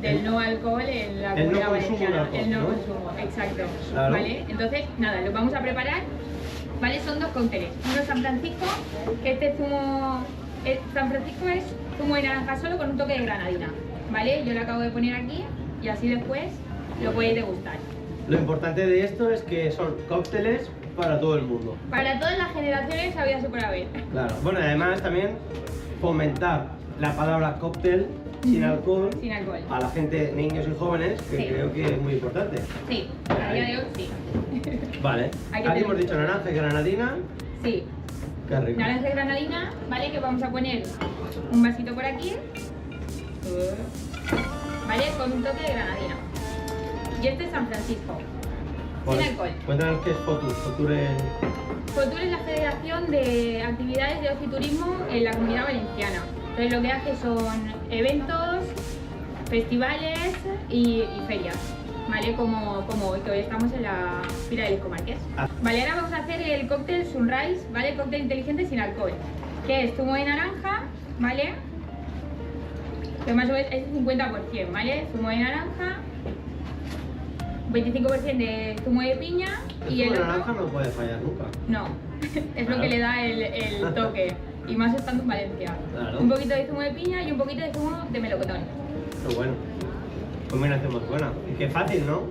del no alcohol en la el no comunidad consumo de valenciana. alcohol, El no ¿no? consumo, exacto. Claro. ¿Vale? Entonces, nada, lo vamos a preparar. ¿Vale? Son dos cócteles. Uno es San Francisco, que este zumo... San Francisco es zumo de naranja solo con un toque de granadina. ¿Vale? Yo lo acabo de poner aquí y así después lo podéis degustar. Lo importante de esto es que son cócteles para todo el mundo. Para todas las generaciones había su por haber. Claro. Bueno, además también fomentar la palabra cóctel sin alcohol Sin alcohol. a la gente, niños y jóvenes, que Sí. creo que es muy importante. Sí, a día de hoy sí. Vale. Hay que Aquí tener- hemos dicho naranja y granadina. Sí. Qué rico. Naranja y granadina, ¿vale? Que vamos a poner un vasito por aquí. ¿Vale? Con un toque de granadina. Y este es San Francisco. Vale. Sin alcohol. Cuéntanos qué es Fotur. Fotur en... Fotur es la Federación de Actividades de Ocio y Turismo en la Comunidad Valenciana. Entonces lo que hace son eventos, festivales y ferias, ¿vale? Como hoy, que hoy estamos en la Fira del Ecomarqués. Ah. Vale, ahora vamos a hacer el cóctel Sunrise, ¿vale? El cóctel inteligente sin alcohol, que es zumo de naranja, ¿vale? Que más o menos es 50%, ¿vale? Zumo de naranja, 25% de zumo de piña y El el zumo de otro... naranja no puede fallar nunca. No, es lo que le da el toque. Y más estando en Valencia. Claro. Un poquito de zumo de piña y un poquito de zumo de melocotón. Qué bueno. Combinación más buena. Y qué fácil, ¿no?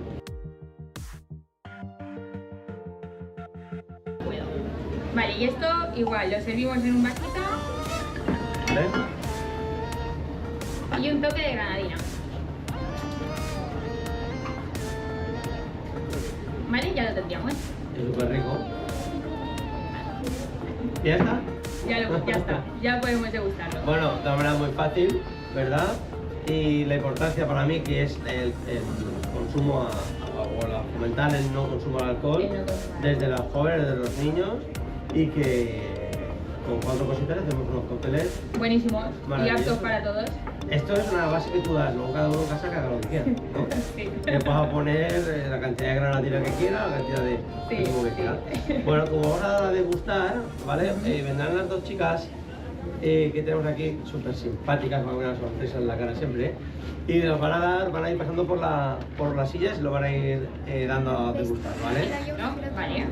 Vale, y esto igual, lo servimos en un vasito ¿Vale? y un toque de granadina. Vale, ya lo tendríamos. Es súper rico. ¿Y ya está? Ya está, ya podemos degustarlo. Bueno, de una manera muy fácil, ¿verdad? Y la importancia para mí que es el consumo o la fomentar el no consumo de alcohol El no consumo. desde los jóvenes, desde los niños, y que con 4 cositas hacemos unos cócteles. Buenísimos y Maravilloso. aptos para todos. Esto es una base que tú das, luego cada uno en casa que haga lo que quiera, ¿no? Sí. Le vas a poner la cantidad de granadina que quiera, la cantidad de Sí, zumo que sí. quiera. Bueno, como vamos a degustar, ¿vale? Vendrán las dos chicas que tenemos aquí, súper simpáticas, con una sonrisa en la cara siempre, y nos van a ir pasando por las sillas y lo van a ir dando a degustar, ¿vale? ¿No? Vale.